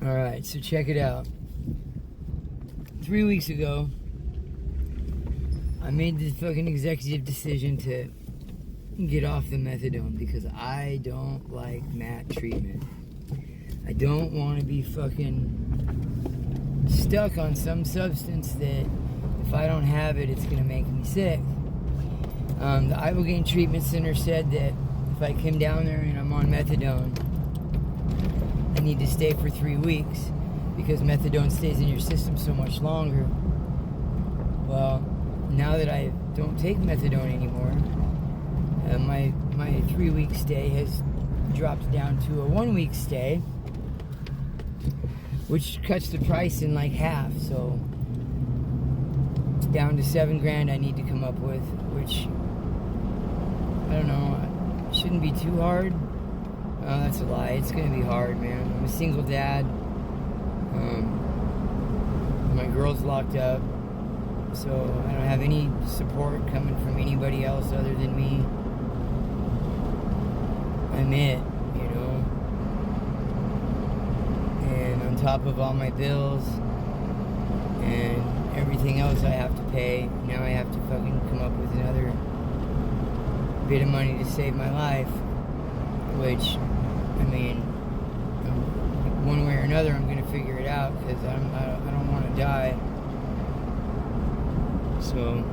Alright, so check it out. 3 weeks ago, I made the fucking executive decision to get off the methadone because I don't like MAT treatment. I don't want to be fucking stuck on some substance that if I don't have it, it's going to make me sick. The Ibogaine Treatment Center said that if I came down there and I'm on methadone, I need to stay for 3 weeks because methadone stays in your system so much longer. Well, now that I don't take methadone anymore, my 3-week stay has dropped down to a 1-week stay, which cuts the price in like half. So it's down to $7,000 I need to come up with, which I don't know, shouldn't be too hard. Oh, that's a lie. It's gonna be hard, man. I'm a single dad. My girl's locked up, so I don't have any support coming from anybody else other than me. I'm it, you know. And on top of all my bills and everything else I have to pay, now I have to fucking come up with another bit of money to save my life, which, I mean, one way or another I'm going to figure it out because I don't want to die. So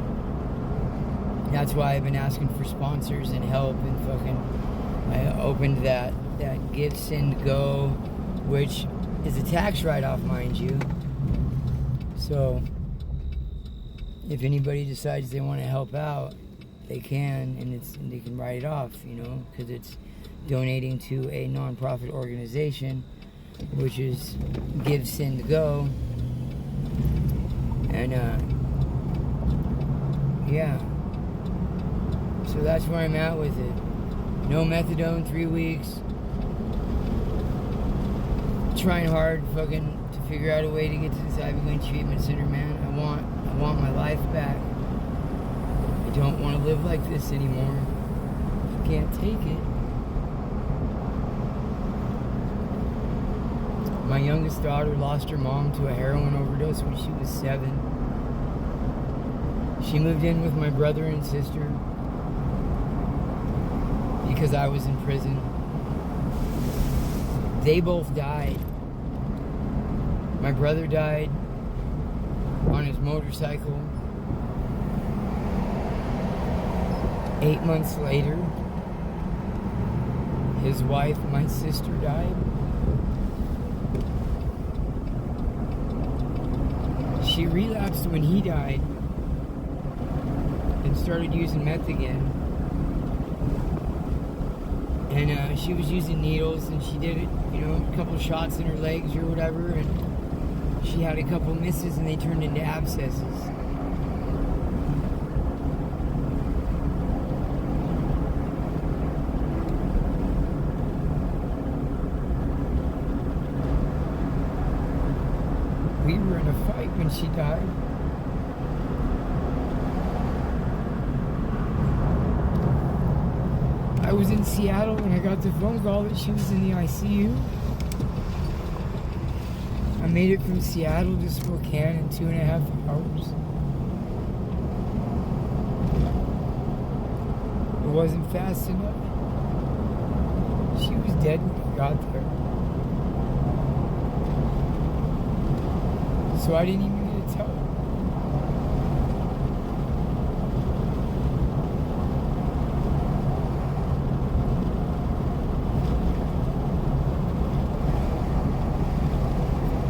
that's why I've been asking for sponsors and help, and fucking I opened that Give Send Go, which is a tax write-off, mind you. So if anybody decides they want to help out, they can, and they can write it off, you know, because it's donating to a non-profit organization, which is Give Send Go. And yeah, so that's where I'm at with it. No methadone, 3 weeks. Trying hard fucking to figure out a way to get to this Ibogaine Treatment Center, man. I want my life back. I don't want to live like this anymore. I can't take it. My youngest daughter lost her mom to a heroin overdose when she was 7. She moved in with my brother and sister because I was in prison. They both died. My brother died on his motorcycle. 8 months later, his wife, my sister, died. She relapsed when he died and started using meth again. And she was using needles, and she did it, you know, a couple shots in her legs or whatever, and she had a couple misses and they turned into abscesses. We were in a fight when she died. I was in Seattle when I got the phone call that she was in the ICU. I made it from Seattle to Spokane in 2.5 hours. It wasn't fast enough. She was dead when I got there. So I didn't even get to tell her.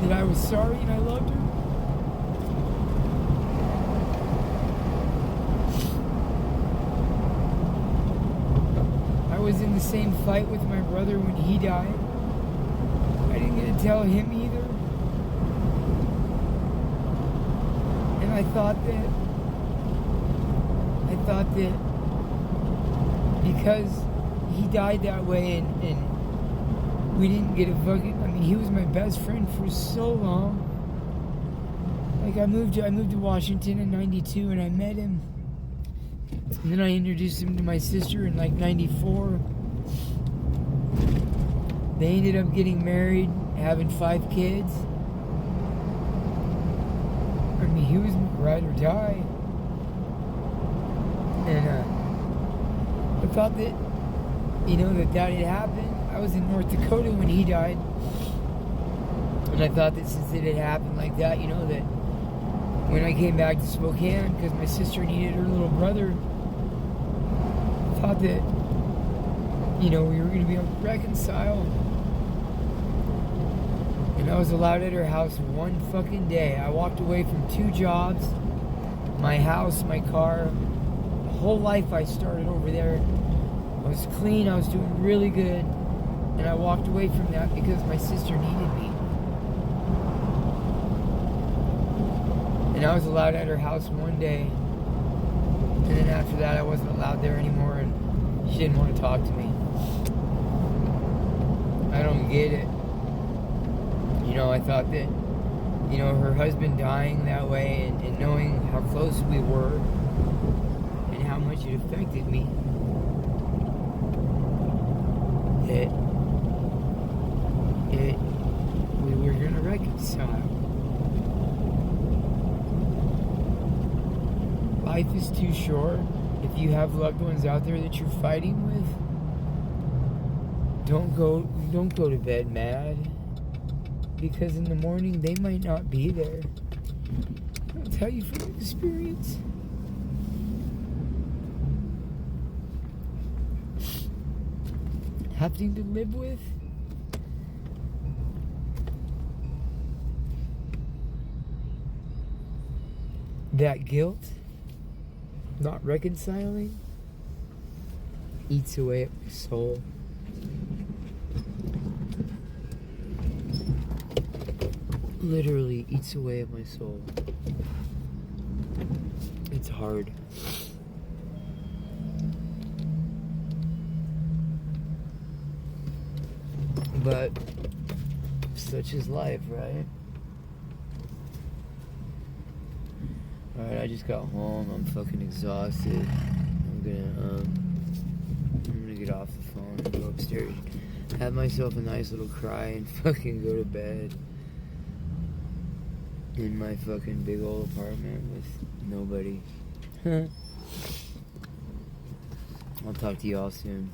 That I was sorry and I loved her. I was in the same fight with my brother when he died. I didn't get to tell him either. And I thought that because he died that way and we didn't get a fucking, I mean, he was my best friend for so long. Like, I moved to Washington in 92 and I met him. And then I introduced him to my sister in like 94. They ended up getting married. having 5 kids. I mean, he was my ride or die. And I thought that, that had happened. I was in North Dakota when he died. And I thought that since it had happened like that, that when I came back to Spokane, because my sister needed her little brother, I thought that, we were going to be able to reconcile. And I was allowed at her house one fucking day. I walked away from 2 jobs, my house, my car. The whole life I started over there. I was clean, I was doing really good. And I walked away from that because my sister needed me. And I was allowed at her house one day. And then after that, I wasn't allowed there anymore. And she didn't want to talk to me. I don't get it. I thought that, her husband dying that way and knowing how close we were and how much it affected me, that we were going to reconcile. Life is too short. If you have loved ones out there that you're fighting with, don't go to bed mad. Because in the morning, they might not be there. I'll tell you from experience. Having to live with that guilt, not reconciling, eats away at my soul. Literally eats away at my soul. It's hard. But such is life, right? Alright, I just got home. I'm fucking exhausted. I'm gonna get off the phone and go upstairs, have myself a nice little cry, and fucking go to bed. In my fucking big old apartment with nobody. I'll talk to you all soon.